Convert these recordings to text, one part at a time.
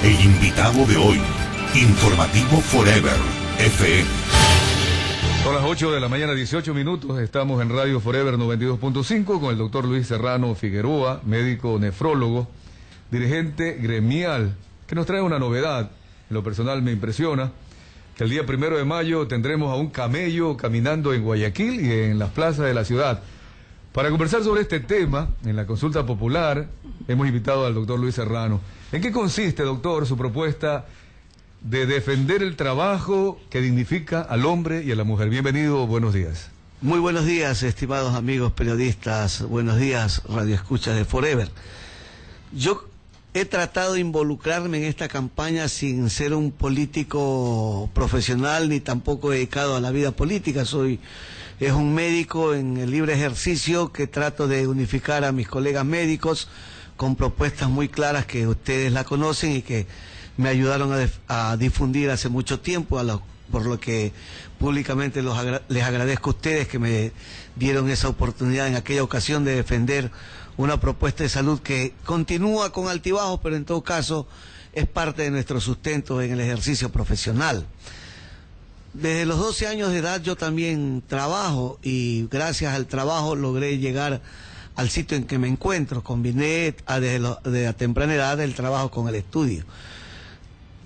El invitado de hoy, Informativo Forever FM. Son las 8 de la mañana, 18 minutos. Estamos en Radio Forever 92.5 con el doctor Luis Serrano Figueroa, médico nefrólogo, dirigente gremial, que nos trae una novedad. En lo personal me impresiona que el día 1 de mayo tendremos a un camello caminando en Guayaquil y en las plazas de la ciudad. Para conversar sobre este tema, en la consulta popular, hemos invitado al doctor Luis Serrano. ¿En qué consiste, doctor, su propuesta de defender el trabajo que dignifica al hombre y a la mujer? Bienvenido, buenos días. Muy buenos días, estimados amigos periodistas, buenos días, radioescuchas de Forever. Yo he tratado de involucrarme en esta campaña sin ser un político profesional ni tampoco dedicado a la vida política. Es un médico en el libre ejercicio que trato de unificar a mis colegas médicos con propuestas muy claras que ustedes la conocen y que me ayudaron a difundir hace mucho tiempo, por lo que públicamente les agradezco a ustedes que me dieron esa oportunidad en aquella ocasión de defender una propuesta de salud que continúa con altibajos, pero en todo caso es parte de nuestro sustento en el ejercicio profesional. Desde los 12 años de edad yo también trabajo y gracias al trabajo logré llegar al sitio en que me encuentro. Combiné desde a temprana edad el trabajo con el estudio.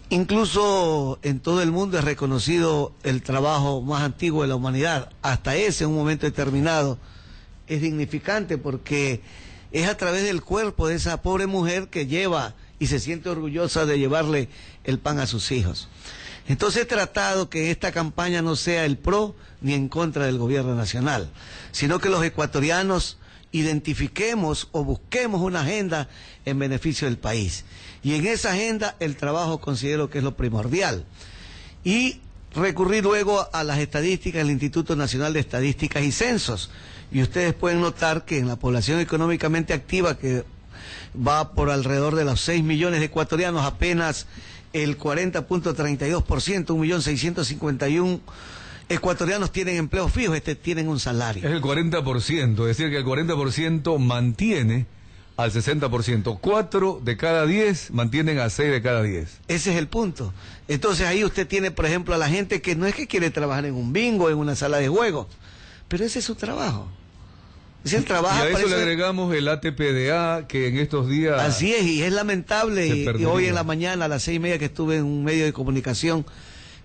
Incluso en todo el mundo es reconocido el trabajo más antiguo de la humanidad. Hasta ese, en un momento determinado, es dignificante porque es a través del cuerpo de esa pobre mujer que lleva y se siente orgullosa de llevarle el pan a sus hijos. Entonces he tratado que esta campaña no sea el pro ni en contra del gobierno nacional, sino que los ecuatorianos identifiquemos o busquemos una agenda en beneficio del país. Y en esa agenda el trabajo considero que es lo primordial. Y recurrí luego a las estadísticas del Instituto Nacional de Estadísticas y Censos. Y ustedes pueden notar que en la población económicamente activa, que va por alrededor de los 6 millones de ecuatorianos, apenas el 40.32%, 1.651.000 ecuatorianos tienen empleo fijo, tienen un salario. Es el 40%, es decir que el 40% mantiene al 60%. 4 de cada 10 mantienen a 6 de cada 10. Ese es el punto. Entonces ahí usted tiene, por ejemplo, a la gente que no es que quiere trabajar en un bingo, en una sala de juegos, pero ese es su trabajo. Es el trabajo. Y a eso le agregamos el ATPDA, que en estos días... Así es, y es lamentable, y hoy en la mañana a las 6:30 que estuve en un medio de comunicación,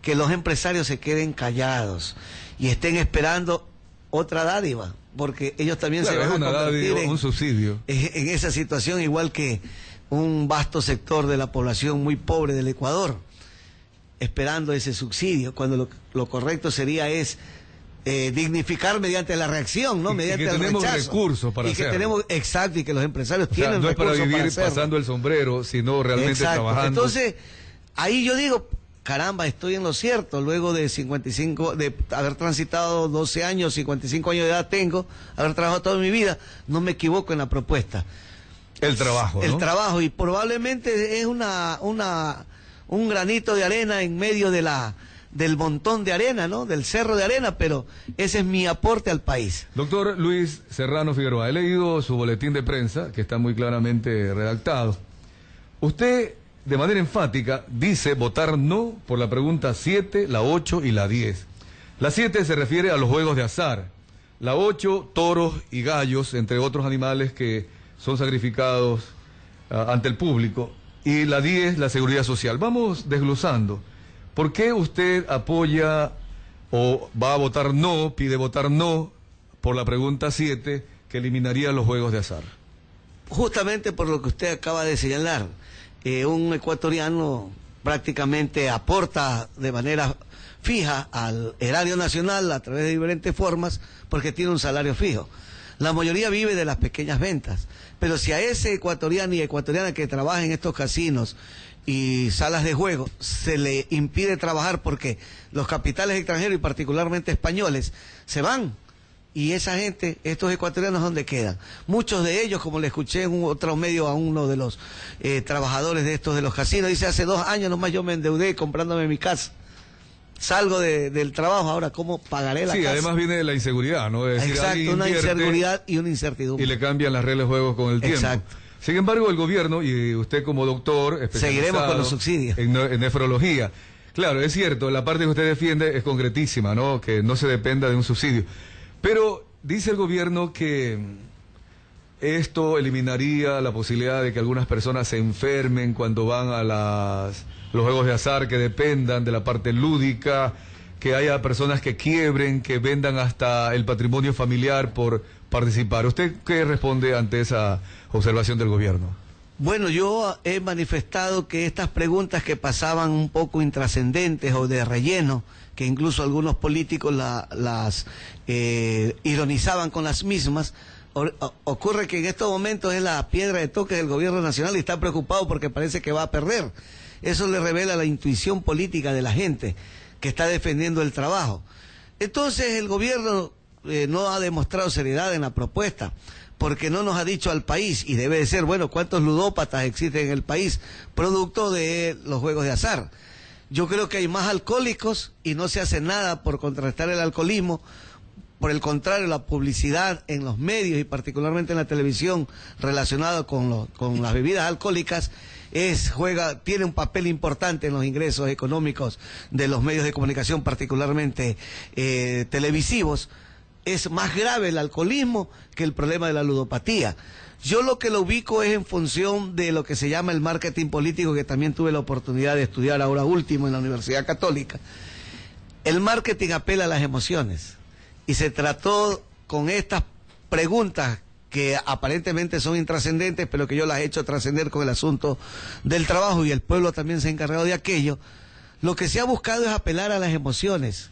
que los empresarios se queden callados y estén esperando otra dádiva, porque ellos también se van a convertir en un subsidio en esa situación, igual que un vasto sector de la población muy pobre del Ecuador, esperando ese subsidio, cuando lo correcto sería dignificar mediante la reacción, ¿no? Mediante el rechazo. Tenemos recursos para hacerlo. Exacto, y que los empresarios tienen no recursos es para vivir hacerlo. Pasando el sombrero, sino realmente trabajando. Entonces, ahí yo digo, caramba, estoy en lo cierto, luego de haber transitado 12 años, 55 años de edad tengo, haber trabajado toda mi vida, no me equivoco en la propuesta. El trabajo, ¿no? El trabajo, y probablemente es un granito de arena en medio del montón de arena, ¿no? Del cerro de arena, pero ese es mi aporte al país. Doctor Luis Serrano Figueroa, he leído su boletín de prensa, que está muy claramente redactado. Usted, de manera enfática, dice votar no por la pregunta 7, la 8 y la 10. La 7 se refiere a los juegos de azar. La 8, toros y gallos, entre otros animales que son sacrificados ante el público. Y la 10, la seguridad social. Vamos desglosando. ¿Por qué usted apoya o va a votar no, pide votar no por la pregunta 7, que eliminaría los juegos de azar? Justamente por lo que usted acaba de señalar. Un ecuatoriano prácticamente aporta de manera fija al erario nacional a través de diferentes formas porque tiene un salario fijo. La mayoría vive de las pequeñas ventas, pero si a ese ecuatoriano y ecuatoriana que trabaja en estos casinos y salas de juego se le impide trabajar porque los capitales extranjeros y particularmente españoles se van, y esa gente, estos ecuatorianos, ¿dónde quedan? Muchos de ellos, como le escuché en otro medio a uno de los trabajadores de estos de los casinos, dice, hace 2 años nomás yo me endeudé comprándome mi casa. Salgo del trabajo, ahora ¿cómo pagaré la casa? Sí, además viene la inseguridad, ¿no? Es decir, exacto, una inseguridad y una incertidumbre. Y le cambian las reglas de juego con el tiempo. Exacto. Sin embargo, el gobierno, y usted como doctor, seguiremos con los subsidios en nefrología. Claro, es cierto, la parte que usted defiende es concretísima, ¿no? Que no se dependa de un subsidio. Pero dice el gobierno que esto eliminaría la posibilidad de que algunas personas se enfermen cuando van a los juegos de azar, que dependan de la parte lúdica, que haya personas que quiebren, que vendan hasta el patrimonio familiar por participar. ¿Usted qué responde ante esa observación del gobierno? Bueno, yo he manifestado que estas preguntas que pasaban un poco intrascendentes o de relleno, que incluso algunos políticos las ironizaban con las mismas, ocurre que en estos momentos es la piedra de toque del gobierno nacional y está preocupado porque parece que va a perder. Eso le revela la intuición política de la gente que está defendiendo el trabajo. Entonces el gobierno no ha demostrado seriedad en la propuesta, porque no nos ha dicho al país, y debe de ser, bueno, cuántos ludópatas existen en el país producto de los juegos de azar. Yo creo que hay más alcohólicos y no se hace nada por contrarrestar el alcoholismo. Por el contrario, la publicidad en los medios y particularmente en la televisión relacionada con las bebidas alcohólicas tiene un papel importante en los ingresos económicos de los medios de comunicación, particularmente televisivos. Es más grave el alcoholismo que el problema de la ludopatía. Yo lo que lo ubico es en función de lo que se llama el marketing político, que también tuve la oportunidad de estudiar ahora último en la Universidad Católica. El marketing apela a las emociones y se trató con estas preguntas que aparentemente son intrascendentes, pero que yo las he hecho trascender con el asunto del trabajo, y el pueblo también se ha encargado de aquello. Lo que se ha buscado es apelar a las emociones.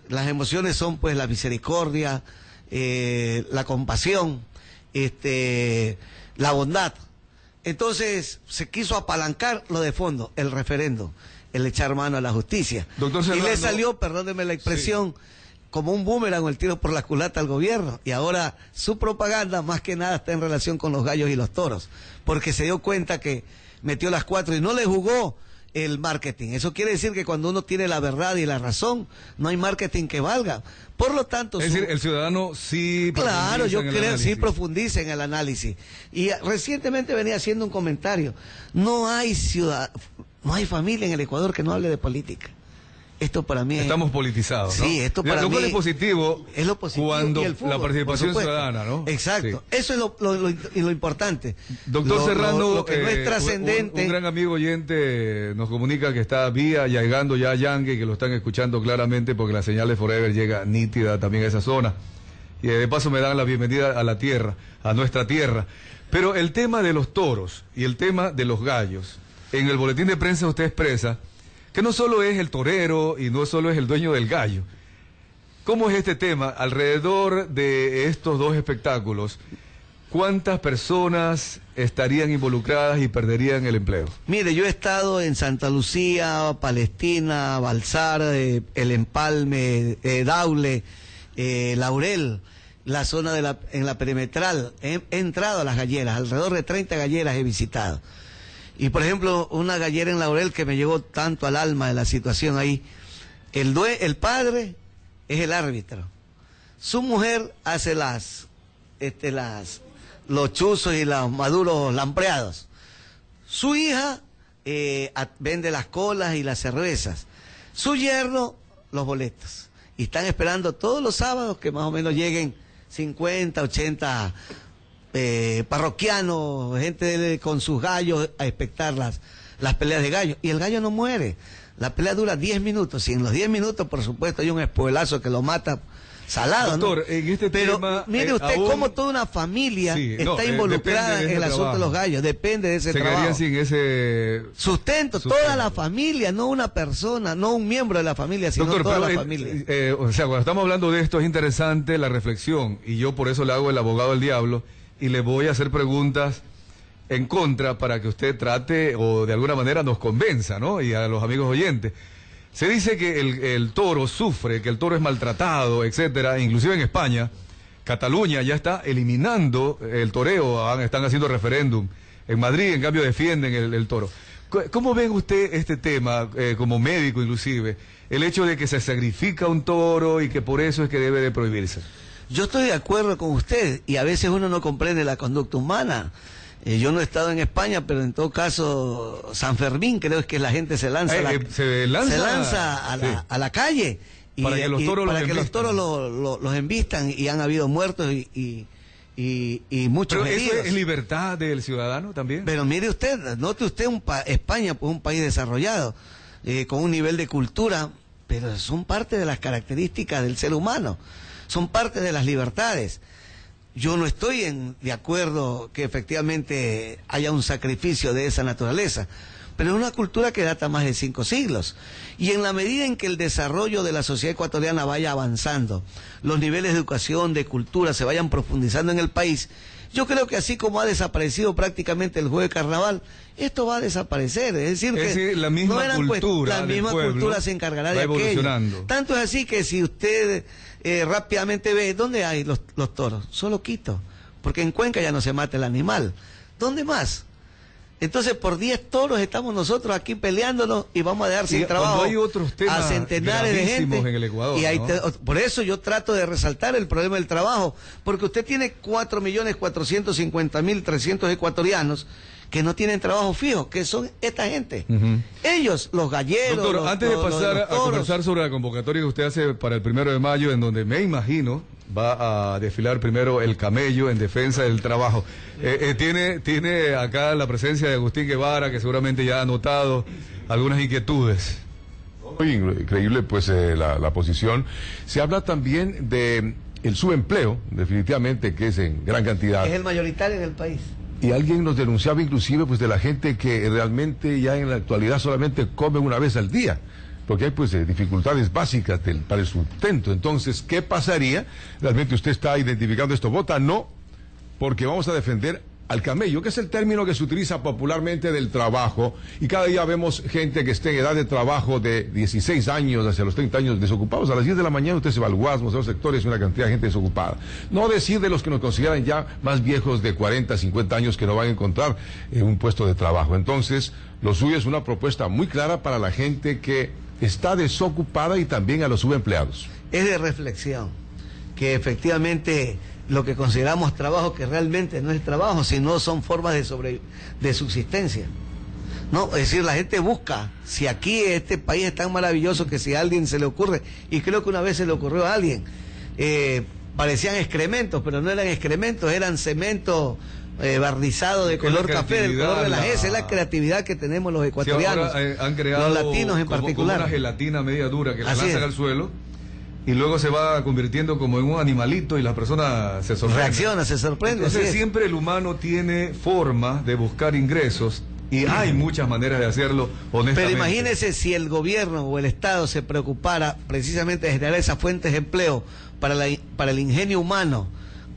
Las emociones son pues la misericordia, la compasión, la bondad. Entonces se quiso apalancar lo de fondo, el referendo, el echar mano a la justicia. Doctor Serrano, y le salió, perdóneme la expresión, como un boomerang o el tiro por la culata al gobierno. Y ahora su propaganda más que nada está en relación con los gallos y los toros, porque se dio cuenta que metió las 4 y no le jugó el marketing. Eso quiere decir que cuando uno tiene la verdad y la razón, no hay marketing que valga. Por lo tanto... Es decir, el ciudadano sí... Claro, yo creo sí profundiza en el análisis. Y recientemente venía haciendo un comentario. No hay familia en el Ecuador que no hable de política. Esto para mí Estamos politizados, ¿no? Sí, esto para lo mí... es positivo, es lo positivo cuando y el fútbol, la participación ciudadana, ¿no? Exacto. Sí. Eso es lo importante. Doctor Serrano, lo que no es trascendente... Un gran amigo oyente nos comunica que está llegando ya a Yangue y que lo están escuchando claramente porque la señal de Forever llega nítida también a esa zona. Y de paso me dan la bienvenida a la tierra, a nuestra tierra. Pero el tema de los toros y el tema de los gallos, en el boletín de prensa usted expresa que no solo es el torero y no solo es el dueño del gallo. ¿Cómo es este tema? Alrededor de estos dos espectáculos, ¿cuántas personas estarían involucradas y perderían el empleo? Mire, yo he estado en Santa Lucía, Palestina, Balsar, El Empalme, Daule, Laurel, la zona en la perimetral. He entrado a las galleras, alrededor de 30 galleras he visitado. Y por ejemplo, una gallera en Laurel que me llegó tanto al alma de la situación ahí. El padre es el árbitro. Su mujer hace los chuzos y los maduros lampreados. Su hija vende las colas y las cervezas. Su yerno, los boletos. Y están esperando todos los sábados que más o menos lleguen 50, 80 parroquianos, gente con sus gallos a expectar las peleas de gallos. Y el gallo no muere. La pelea dura 10 minutos. Y en los 10 minutos, por supuesto, hay un espuelazo que lo mata salado, doctor, ¿no? En este Pero tema, mire usted cómo toda una familia está involucrada en el asunto de los gallos. Depende de ese trabajo. Sin ese sustento, toda la familia, no una persona, no un miembro de la familia, sino doctor, toda la familia. O sea, cuando estamos hablando de esto es interesante la reflexión, y yo por eso le hago el abogado del diablo, y le voy a hacer preguntas en contra para que usted trate o de alguna manera nos convenza, ¿no? Y a los amigos oyentes. Se dice que el toro sufre, que el toro es maltratado, etcétera. Inclusive en España, Cataluña ya está eliminando el toreo, están haciendo referéndum. En Madrid, en cambio, defienden el toro. ¿Cómo ven usted este tema, como médico inclusive, el hecho de que se sacrifica un toro y que por eso es que debe de prohibirse? Yo estoy de acuerdo con usted, y a veces uno no comprende la conducta humana. Yo no he estado en España, pero en todo caso, San Fermín, creo que la gente se lanza, se lanza a la calle. Para que los toros los embistan, y han habido muertos y muchos Pero heridos. ¿eso es libertad del ciudadano también? Pero mire usted, note usted, España, pues un país desarrollado, con un nivel de cultura, pero son parte de las características del ser humano, son parte de las libertades. Yo no estoy de acuerdo que efectivamente haya un sacrificio de esa naturaleza, pero es una cultura que data más de 5 siglos. Y en la medida en que el desarrollo de la sociedad ecuatoriana vaya avanzando, los niveles de educación, de cultura, se vayan profundizando en el país, yo creo que así como ha desaparecido prácticamente el juego de carnaval, esto va a desaparecer. Es decir, la misma cultura se encargará de aquello. Tanto es así que si usted rápidamente ve, ¿dónde hay los toros? Solo Quito, porque en Cuenca ya no se mata el animal. ¿Dónde más? Entonces, por 10 toros estamos nosotros aquí peleándonos y vamos a dejar sin trabajo hay otros temas a centenares de gente en el Ecuador, y ¿no? Por eso yo trato de resaltar el problema del trabajo, porque usted tiene 4.450.300 ecuatorianos que no tienen trabajo fijo, que son esta gente. Ellos, los galleros. Doctor, antes de pasar a conversar sobre la convocatoria que usted hace para el 1 de mayo, en donde me imagino va a desfilar primero el camello en defensa del trabajo. Tiene acá la presencia de Agustín Guevara, que seguramente ya ha notado algunas inquietudes. Muy increíble, pues, la posición. Se habla también de el subempleo, definitivamente, que es en gran cantidad. Es el mayoritario en el país. Y alguien nos denunciaba inclusive, pues, de la gente que realmente ya en la actualidad solamente come una vez al día, porque hay, pues, dificultades básicas para el sustento. Entonces, ¿qué pasaría? Realmente usted está identificando esto. Vota no, porque vamos a defender al camello, que es el término que se utiliza popularmente del trabajo, y cada día vemos gente que está en edad de trabajo de 16 años hacia los 30 años desocupados. A las 10 de la mañana usted se va al Guasmo, a los sectores, una cantidad de gente desocupada. No decir de los que nos consideran ya más viejos de 40, 50 años que no van a encontrar un puesto de trabajo. Entonces, lo suyo es una propuesta muy clara para la gente que está desocupada y también a los subempleados. Es de reflexión, que efectivamente lo que consideramos trabajo, que realmente no es trabajo, sino son formas de subsistencia. No, es decir, la gente busca, si aquí este país es tan maravilloso que si a alguien se le ocurre, y creo que una vez se le ocurrió a alguien, parecían excrementos, pero no eran excrementos, eran cemento barnizado de color café, del color de la S. Es la creatividad que tenemos los ecuatorianos, han creado los latinos en particular. Como una gelatina media dura que la lanzan al suelo y luego se va convirtiendo como en un animalito y la persona se sorprende. Reacciona, se sorprende. Entonces siempre el humano tiene forma de buscar ingresos y hay muchas maneras de hacerlo, honestamente. Pero imagínese si el gobierno o el Estado se preocupara precisamente de generar esas fuentes de empleo para el ingenio humano.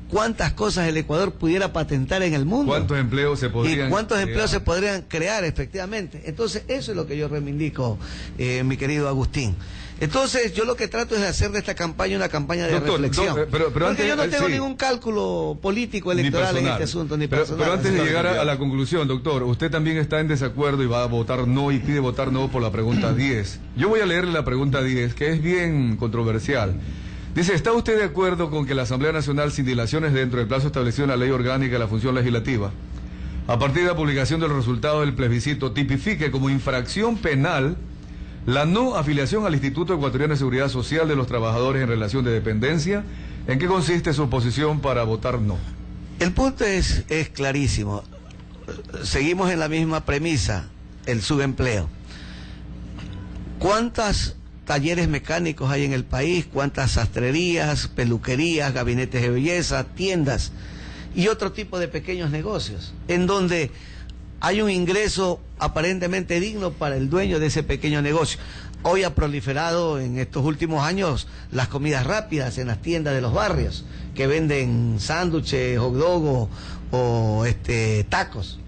¿Cuántas cosas el Ecuador pudiera patentar en el mundo? ¿Cuántos empleos se podrían crear efectivamente? Entonces, eso es lo que yo reivindico, mi querido Agustín. Entonces, yo lo que trato es de hacer de esta campaña una campaña de reflexión. Pero porque yo no tengo ningún cálculo político electoral en este asunto, ni personal. Pero antes de llegar a la conclusión, doctor, usted también está en desacuerdo y va a votar no y pide votar no por la pregunta 10. Yo voy a leerle la pregunta 10, que es bien controversial. Dice, ¿está usted de acuerdo con que la Asamblea Nacional, sin dilaciones dentro del plazo establecido en la Ley Orgánica de la Función Legislativa, a partir de la publicación del resultado del plebiscito, tipifique como infracción penal la no afiliación al Instituto Ecuatoriano de Seguridad Social de los Trabajadores en relación de dependencia? ¿En qué consiste su oposición para votar no? El punto es clarísimo. Seguimos en la misma premisa, el subempleo. ¿Cuántas talleres mecánicos hay en el país? ¿Cuántas sastrerías, peluquerías, gabinetes de belleza, tiendas y otro tipo de pequeños negocios en donde hay un ingreso aparentemente digno para el dueño de ese pequeño negocio? Hoy ha proliferado en estos últimos años las comidas rápidas en las tiendas de los barrios que venden sándwiches, hot dog o tacos.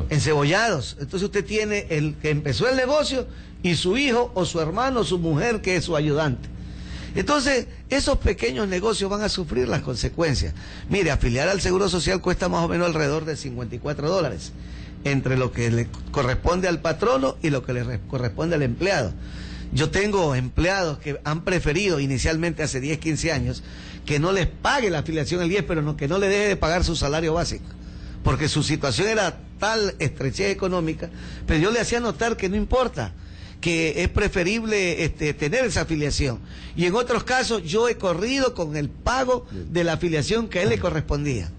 Encebollados. Entonces usted tiene el que empezó el negocio y su hijo o su hermano o su mujer que es su ayudante. Entonces, esos pequeños negocios van a sufrir las consecuencias. Mire, afiliar al Seguro Social cuesta más o menos alrededor de $54, entre lo que le corresponde al patrono y lo que le corresponde al empleado. Yo tengo empleados que han preferido inicialmente hace 10, 15 años que no les pague la afiliación el 10, pero que no le deje de pagar su salario básico, porque su situación era tal estrechez económica, pero yo le hacía notar que no importa, que es preferible tener esa afiliación. Y en otros casos yo he corrido con el pago de la afiliación que a él le correspondía.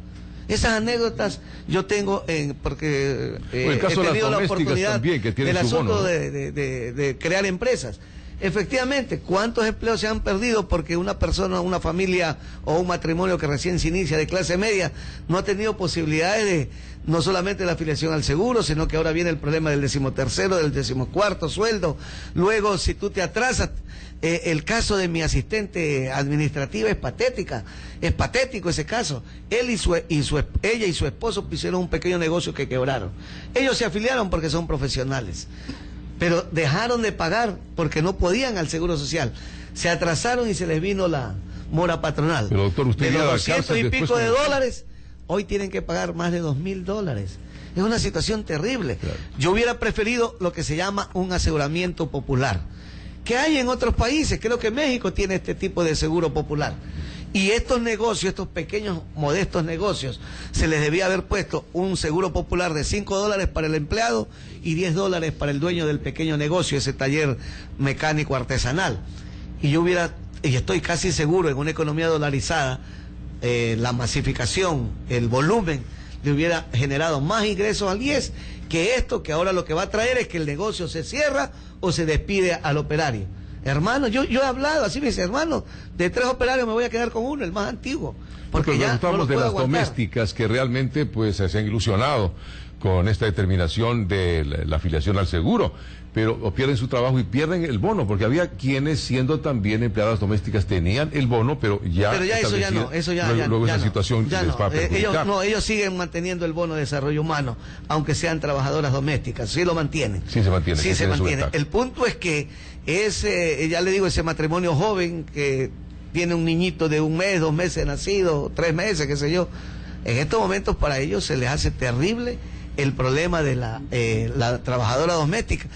Esas anécdotas yo tengo porque el caso he tenido de las la oportunidad también, que tienen del su bono, asunto, ¿no? de crear empresas. Efectivamente, ¿cuántos empleos se han perdido porque una persona, una familia o un matrimonio que recién se inicia de clase media no ha tenido posibilidades de no solamente la afiliación al seguro, sino que ahora viene el problema del 13º, del 14º sueldo? Luego, si tú te atrasas, el caso de mi asistente administrativa es patético ese caso. Ella y su esposo hicieron un pequeño negocio que quebraron. Ellos se afiliaron porque son profesionales, pero dejaron de pagar porque no podían al Seguro Social. Se atrasaron y se les vino la mora patronal. Pero doctor, usted de los llega a la 200 cárcel y después pico de con- dólares, hoy tienen que pagar más de $2.000. Es una situación terrible. Claro. Yo hubiera preferido lo que se llama un aseguramiento popular, que hay en otros países. Creo que México tiene este tipo de seguro popular. Y estos negocios, estos pequeños, modestos negocios, se les debía haber puesto un seguro popular de $5 para el empleado y $10 para el dueño del pequeño negocio, ese taller mecánico artesanal. Y estoy casi seguro, en una economía dolarizada, la masificación, el volumen, le hubiera generado más ingresos al IES que esto, que ahora lo que va a traer es que el negocio se cierra o se despide al operario. Hermano, yo he hablado, así me dice, hermano, de 3 operarios me voy a quedar con uno, el más antiguo, porque Pero ya no preguntamos lo de puedo las aguantar. domésticas que realmente pues se han ilusionado con esta determinación de la afiliación al seguro, pero o pierden su trabajo y pierden el bono, porque había quienes, siendo también empleadas domésticas, tenían el bono, pero ya Eso ya no, luego ya esa no, situación ya les no. va a perjudicar. Ellos siguen manteniendo el bono de desarrollo humano, aunque sean trabajadoras domésticas, sí lo mantienen. Sí se mantiene. Sí que se tiene su mantiene. ventaja. El punto es que ya le digo, ese matrimonio joven que tiene un niñito de 1 mes, 2 meses nacido, 3 meses, qué sé yo, en estos momentos para ellos se les hace terrible el problema de la trabajadora doméstica.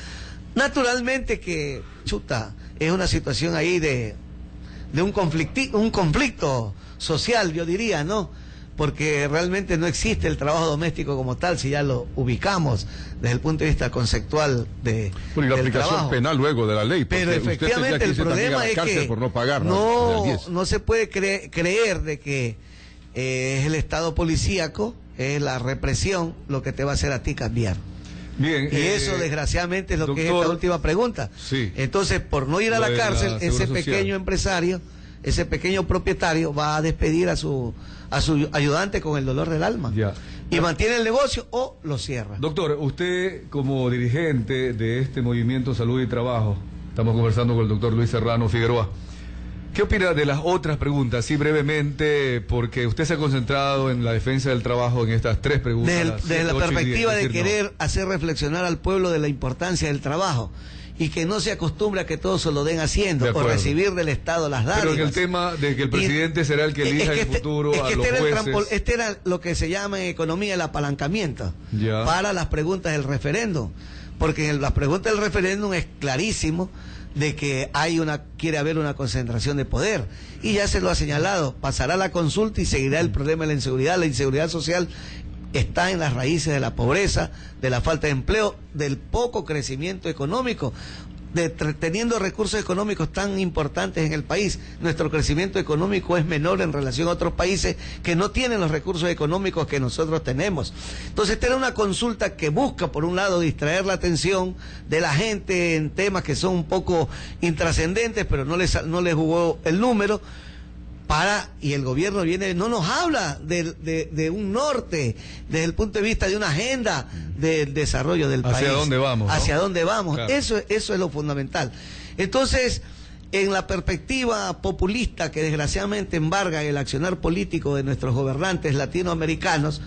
Naturalmente que, es una situación ahí de un conflicto social, yo diría, ¿no? Porque realmente no existe el trabajo doméstico como tal, si ya lo ubicamos desde el punto de vista conceptual Bueno, y la del aplicación trabajo. penal luego de la ley. Pero porque usted efectivamente tendría el irse también a problema la es cárcel que por no pagar, no se puede creer de que es el Estado policíaco, es la represión lo que te va a hacer a ti cambiar. Bien, Y eso desgraciadamente es lo que es doctor, esta última pregunta. Sí. Entonces, por no ir a Lo la de la cárcel, ese Seguro Social. pequeño empresario, ese pequeño propietario va a despedir a su ayudante con el dolor del alma. Ya. Y mantiene el negocio o lo cierra. Doctor, usted como dirigente de este movimiento Salud y Trabajo, estamos conversando con el doctor Luis Serrano Figueroa, ¿qué opina de las otras preguntas? Sí, brevemente, porque usted se ha concentrado en la defensa del trabajo en estas 3 preguntas. Desde la 7, 8 y 10, perspectiva es de decir, querer hacer reflexionar al pueblo de la importancia del trabajo y que no se acostumbre a que todos se lo den haciendo De o acuerdo. recibir del Estado las dádivas. Pero en el tema de que el presidente será el que elija en el futuro a los jueces. Este era lo que se llama en economía el apalancamiento Ya. para las preguntas del referéndum, porque en las preguntas del referéndum es clarísimo de que quiere haber una concentración de poder, y ya se lo ha señalado, pasará la consulta y seguirá el problema de la inseguridad social está en las raíces de la pobreza, de la falta de empleo, del poco crecimiento económico. Teniendo recursos económicos tan importantes en el país, nuestro crecimiento económico es menor en relación a otros países que no tienen los recursos económicos que nosotros tenemos. Entonces, esta era una consulta que busca, por un lado, distraer la atención de la gente en temas que son un poco intrascendentes, pero no les jugó el número. Y el gobierno no nos habla de un norte, desde el punto de vista de una agenda del desarrollo del país. ¿Hacia dónde vamos? ¿Hacia dónde vamos? Claro. Eso es lo fundamental. Entonces, en la perspectiva populista que desgraciadamente embarga el accionar político de nuestros gobernantes latinoamericanos,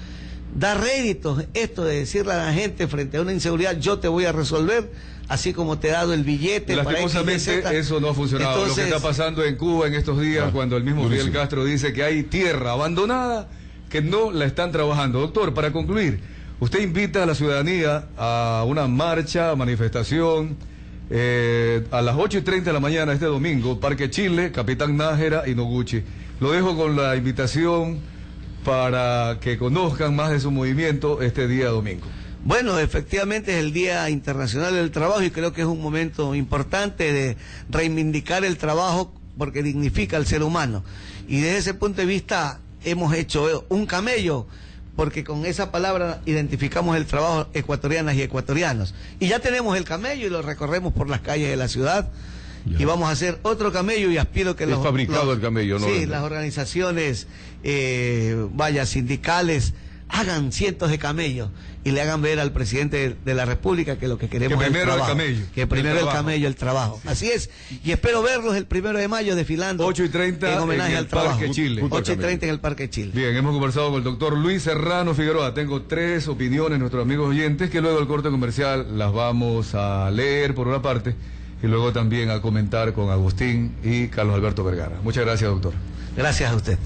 da réditos esto de decirle a la gente frente a una inseguridad: yo te voy a resolver, así como te he dado el billete para Lastimosamente XYZ. eso no ha funcionado. Entonces, lo que está pasando en Cuba en estos días, cuando el mismo Fidel durísimo. Castro dice que hay tierra abandonada que no la están trabajando. Doctor, para concluir, usted invita a la ciudadanía a una marcha, manifestación, a las 8:30 de la mañana este domingo, Parque Chile, Capitán Nájera y Noguchi. Lo dejo con la invitación para que conozcan más de su movimiento este día domingo? Bueno, efectivamente es el Día Internacional del Trabajo y creo que es un momento importante de reivindicar el trabajo porque dignifica al ser humano. Y desde ese punto de vista hemos hecho un camello, porque con esa palabra identificamos el trabajo ecuatorianas y ecuatorianos. Y ya tenemos el camello y lo recorremos por las calles de la ciudad. Ya. Y vamos a hacer otro camello y aspiro que es fabricado el camello, ¿no? Sí, las organizaciones, sindicales, hagan cientos de camellos y le hagan ver al presidente de la República que lo que queremos es el trabajo. Que primero el camello, el trabajo. Así es. Y espero verlos el 1 de mayo desfilando 8:30 en homenaje al trabajo. Parque Chile. 8:30 en el Parque Chile. Bien, hemos conversado con el doctor Luis Serrano Figueroa. Tengo 3 opiniones, nuestros amigos oyentes, que luego del corte comercial las vamos a leer por una parte y luego también a comentar con Agustín y Carlos Alberto Vergara. Muchas gracias, doctor. Gracias a usted.